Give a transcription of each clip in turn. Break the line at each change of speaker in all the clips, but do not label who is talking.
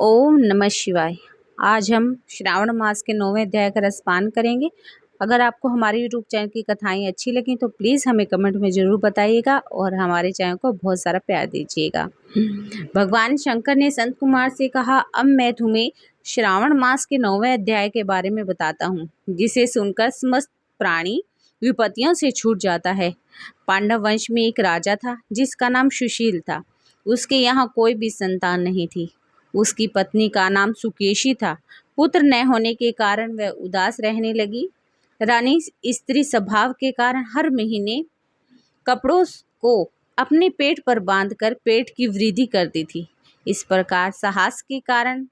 ओम नमः शिवाय। आज हम श्रावण मास के 9वें अध्याय का रसपान करेंगे। अगर आपको हमारे YouTube चैनल की कथाएं अच्छी लगें तो प्लीज़ हमें कमेंट में ज़रूर बताइएगा और हमारे चैनल को बहुत सारा प्यार दीजिएगा। भगवान शंकर ने संत कुमार से कहा, अब मैं तुम्हें श्रावण मास के 9वें अध्याय के बारे में बताता हूँ, जिसे सुनकर समस्त प्राणी विपत्तियों से छूट जाता है। पांडव वंश में एक राजा था जिसका नाम सुशील था। उसके यहाँ कोई भी संतान नहीं थी। उसकी पत्नी का नाम सुकेशी था। पुत्र न होने के कारण वह उदास रहने लगी। रानी स्त्री स्वभाव के कारण हर महीने कपड़ों को अपने पेट पर बांधकर पेट की वृद्धि करती थी। इस प्रकार साहस के कारण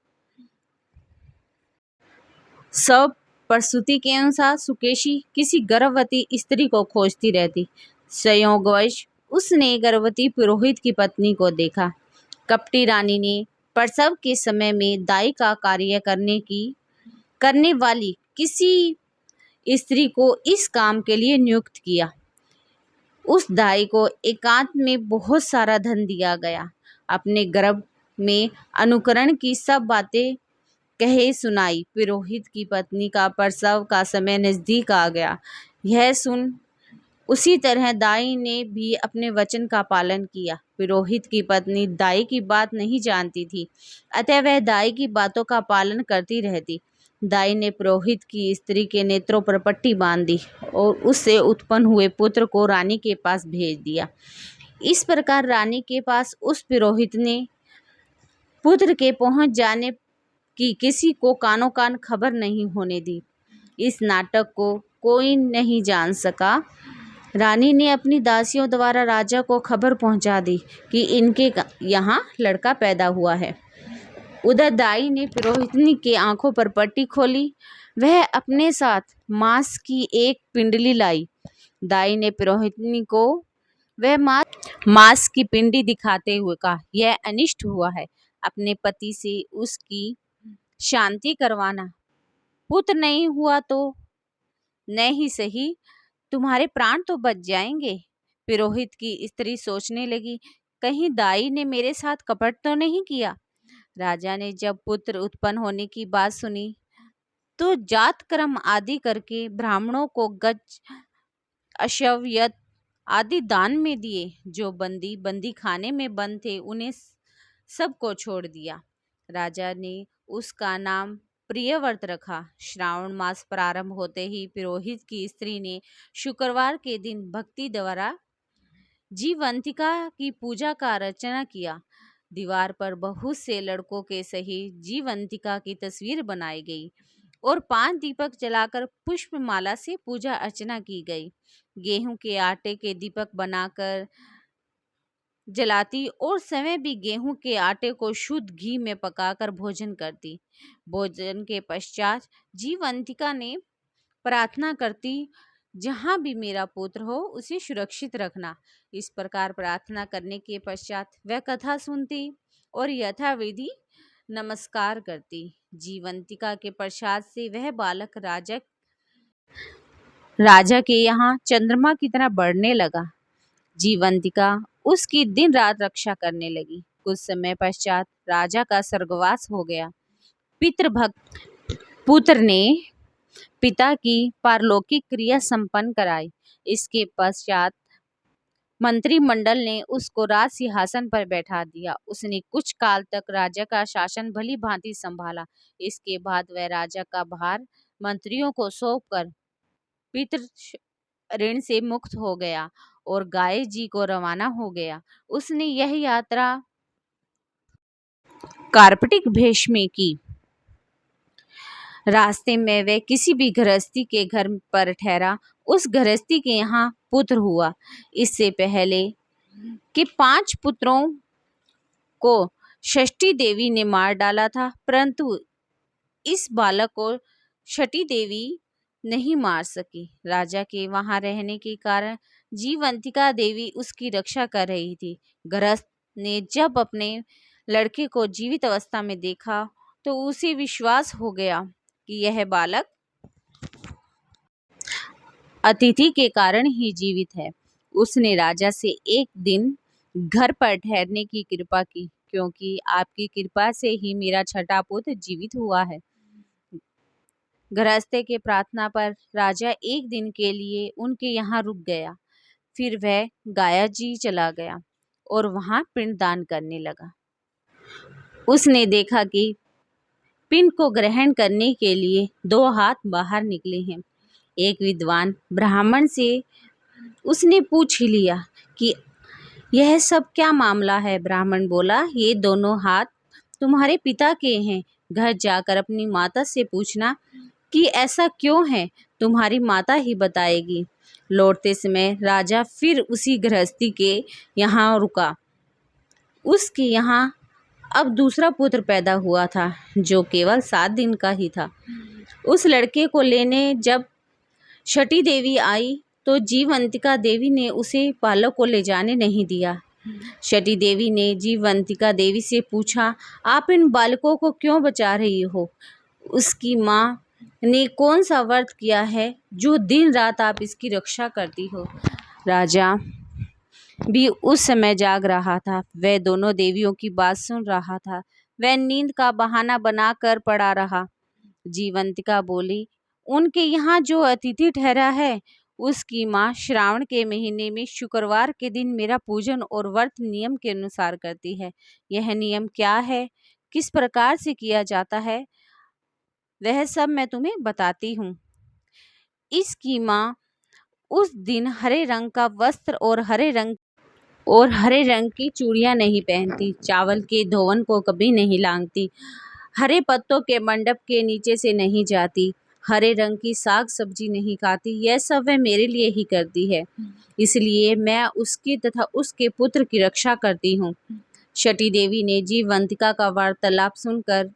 सब प्रसूति के अनुसार सुकेशी किसी गर्भवती स्त्री को खोजती रहती। संयोगवश उसने गर्भवती पुरोहित की पत्नी को देखा। कपटी रानी ने प्रसव के समय में दाई का कार्य करने वाली किसी स्त्री को इस काम के लिए नियुक्त किया। उस दाई को एकांत में बहुत सारा धन दिया गया। अपने गर्भ में अनुकरण की सब बातें कहे सुनाई। पुरोहित की पत्नी का प्रसव का समय नजदीक आ गया। यह सुन उसी तरह दाई ने भी अपने वचन का पालन किया। पुरोहित की पत्नी दाई की बात नहीं जानती थी, अतः वह दाई की बातों का पालन करती रहती। दाई ने पुरोहित की स्त्री के नेत्रों पर पट्टी बांध दी और उससे उत्पन्न हुए पुत्र को रानी के पास भेज दिया। इस प्रकार रानी के पास उस पुरोहित ने पुत्र के पहुंच जाने की किसी को कानो कान खबर नहीं होने दी। इस नाटक को कोई नहीं जान सका। रानी ने अपनी दासियों द्वारा राजा को खबर पहुंचा दी कि इनके यहाँ लड़का पैदा हुआ है। उधर दाई ने पुरोहितनी के आंखों पर पट्टी खोली। वह अपने साथ मांस की एक पिंडली लाई। दाई ने पुरोहितनी को वह मांस की पिंडी दिखाते हुए कहा, यह अनिष्ट हुआ है। अपने पति से उसकी शांति करवाना। पुत्र नहीं हुआ तो न ही सही, तुम्हारे प्राण तो बच जाएंगे। पुरोहित की स्त्री सोचने लगी, कहीं दाई ने मेरे साथ कपट तो नहीं किया। राजा ने जब पुत्र उत्पन्न होने की बात सुनी तो जात कर्म आदि करके ब्राह्मणों को गज अश्वयत आदि दान में दिए। जो बंदी खाने में बंद थे उन्हें सबको छोड़ दिया। राजा ने उसका नाम प्रियव्रत रखा। श्रावण मास प्रारंभ होते ही पुरोहित की स्त्री ने शुक्रवार के दिन भक्ति द्वारा जीवंतिका की पूजा का अर्चना किया। दीवार पर बहुत से लड़कों के सहित जीवंतिका की तस्वीर बनाई गई और 5 दीपक जलाकर पुष्पमाला से पूजा अर्चना की गई। गेहूं के आटे के दीपक बनाकर जलाती और समय भी गेहूं के आटे को शुद्ध घी में पकाकर भोजन करती। भोजन के पश्चात जीवंतिका ने प्रार्थना करती, जहां भी मेरा पुत्र हो उसे सुरक्षित रखना। इस प्रकार प्रार्थना करने के पश्चात वह कथा सुनती और यथाविधि नमस्कार करती। जीवंतिका के प्रसाद से वह बालक राजा के यहाँ चंद्रमा की तरह बढ़ने लगा। जीवंतिका उसकी दिन रात रक्षा करने लगी। कुछ समय पश्चात राजा का स्वर्गवास हो गया। पितृभक्त पुत्र ने पिता की पारलौकिक क्रिया संपन्न कराई। इसके पश्चात मंत्रिमंडल ने उसको राज सिंहासन पर बैठा दिया। उसने कुछ काल तक राजा का शासन भली भांति संभाला। इसके बाद वह राजा का भार मंत्रियों को सौंपकर पितृ ऋण से मुक्त हो गया और गाय जी को रवाना हो गया। उसने यह यात्रा कार्पटिक भेष में की। रास्ते में वे किसी भी गृहस्थी के घर पर ठहरा। उस गृहस्थी के यहाँ पुत्र हुआ। इससे पहले कि 5 पुत्रों को षष्ठी देवी ने मार डाला था, परंतु इस बालक को छठी देवी नहीं मार सकी। राजा के वहां रहने के कारण जीवंतिका देवी उसकी रक्षा कर रही थी। गृहस्थ ने जब अपने लड़के को जीवित अवस्था में देखा तो उसे विश्वास हो गया कि यह बालक अतिथि के कारण ही जीवित है। उसने राजा से एक दिन घर पर ठहरने की कृपा की, क्योंकि आपकी कृपा से ही मेरा छठा पुत्र जीवित हुआ है। गृहस्थ के प्रार्थना पर राजा एक दिन के लिए उनके यहाँ रुक गया। फिर वह गाया जी चला गया और वहां पिंडदान करने लगा। उसने देखा कि पिंड को ग्रहण करने के लिए 2 हाथ बाहर निकले हैं। एक विद्वान ब्राह्मण से उसने पूछ लिया कि यह सब क्या मामला है। ब्राह्मण बोला, ये दोनों हाथ तुम्हारे पिता के हैं। घर जाकर अपनी माता से पूछना कि ऐसा क्यों है, तुम्हारी माता ही बताएगी। लौटते समय राजा फिर उसी गृहस्थी के यहाँ रुका। उसके यहाँ अब दूसरा पुत्र पैदा हुआ था जो केवल 7 दिन का ही था। उस लड़के को लेने जब छठी देवी आई तो जीवंतिका देवी ने उसे बालक को ले जाने नहीं दिया। छठी देवी ने जीवंतिका देवी से पूछा, आप इन बालकों को क्यों बचा रही हो? उसकी माँ ने कौन सा व्रत किया है जो दिन रात आप इसकी रक्षा करती हो? राजा भी उस समय जाग रहा था। वह दोनों देवियों की बात सुन रहा था। वह नींद का बहाना बनाकर पड़ा रहा। जीवंतिका बोली, उनके यहाँ जो अतिथि ठहरा है उसकी माँ श्रावण के महीने में शुक्रवार के दिन मेरा पूजन और व्रत नियम के अनुसार करती है। यह नियम क्या है, किस प्रकार से किया जाता है, वह सब मैं तुम्हें बताती हूँ। इसकी माँ उस दिन हरे रंग का वस्त्र और हरे रंग की चूड़ियाँ नहीं पहनती, चावल के धोवन को कभी नहीं लांघती, हरे पत्तों के मंडप के नीचे से नहीं जाती, हरे रंग की साग सब्जी नहीं खाती। यह सब वह मेरे लिए ही करती है, इसलिए मैं उसकी तथा उसके पुत्र की रक्षा करती हूँ। छठी देवी ने जीवंतिका का वार्तालाप सुनकर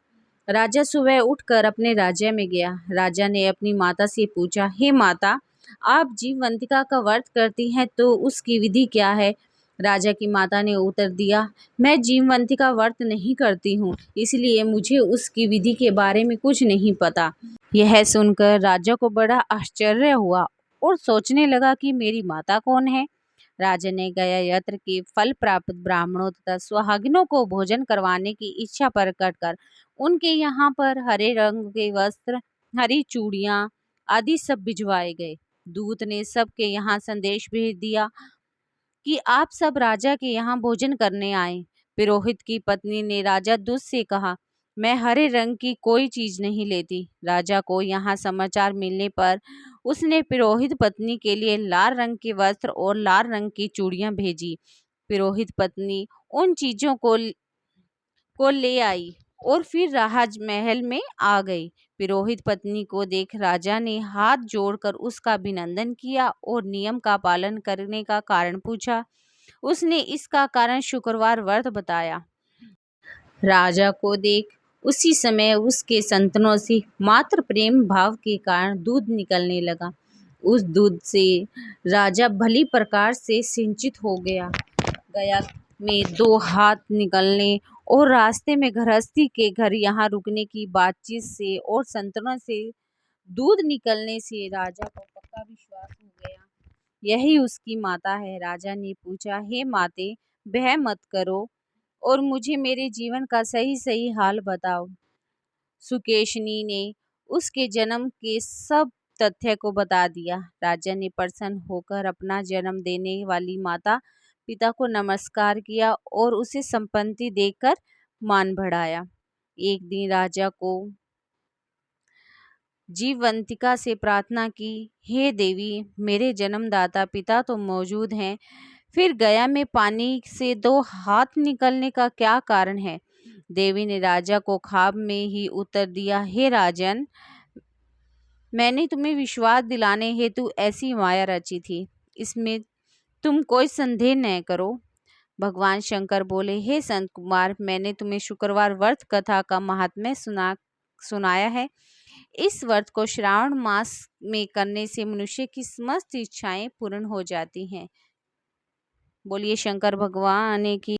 राजा सुबह उठकर अपने राज्य में गया। राजा ने अपनी माता से पूछा, हे माता, आप जीवंतिका का व्रत करती हैं तो उसकी विधि क्या है? राजा की माता ने उत्तर दिया, मैं जीवंतिका व्रत नहीं करती हूँ, इसलिए मुझे उसकी विधि के बारे में कुछ नहीं पता। यह सुनकर राजा को बड़ा आश्चर्य हुआ और सोचने लगा कि मेरी माता कौन है। राजा ने गया यत्र के फल प्राप्त ब्राह्मणों तथा सुहागिनों को भोजन करवाने की इच्छा प्रकट कर उनके यहाँ पर हरे रंग के वस्त्र, हरी चूड़ियाँ आदि सब भिजवाए गए। दूत ने सबके यहाँ संदेश भेज दिया कि आप सब राजा के यहाँ भोजन करने आए। पुरोहित की पत्नी ने राजा दूत से कहा, मैं हरे रंग की कोई चीज नहीं लेती। राजा को यहाँ समाचार मिलने पर उसने पुरोहित पत्नी के लिए लाल रंग के वस्त्र और लाल रंग की चूड़ियां भेजी। पुरोहित पत्नी उन चीजों को ले आई और फिर राजमहल में आ गई। पुरोहित पत्नी को देख राजा ने हाथ जोड़कर उसका अभिनंदन किया और नियम का पालन करने का कारण पूछा। उसने इसका कारण शुक्रवार व्रत बताया। राजा को देख उसी समय उसके संतानों से मात्र प्रेम भाव के कारण दूध निकलने लगा। उस दूध से राजा भली प्रकार से सिंचित हो गया। गया में 2 हाथ निकलने और रास्ते में गृहस्थी के घर यहाँ रुकने की बातचीत से और संतानों से दूध निकलने से राजा को पक्का विश्वास हो गया यही उसकी माता है। राजा ने पूछा, हे माते, भय मत करो और मुझे मेरे जीवन का सही सही हाल बताओ। सुकेशनी ने उसके जन्म के सब तथ्य को बता दिया। राजा ने प्रसन्न होकर अपना जन्म देने वाली माता पिता को नमस्कार किया और उसे संपत्ति देकर मान बढ़ाया। एक दिन राजा को जीवंतिका से प्रार्थना की, हे देवी, मेरे जन्मदाता पिता तो मौजूद हैं, फिर गया में पानी से 2 हाथ निकलने का क्या कारण है? देवी ने राजा को ख्वाब में ही उत्तर दिया, हे राजन, मैंने तुम्हें विश्वास दिलाने हेतु ऐसी माया रची थी, इसमें तुम कोई संदेह न करो। भगवान शंकर बोले, हे संत कुमार, मैंने तुम्हें शुक्रवार व्रत कथा का महात्म्य सुनाया है। इस व्रत को श्रावण मास में करने से मनुष्य की समस्त इच्छाएं पूर्ण हो जाती हैं। बोलिए शंकर भगवान की।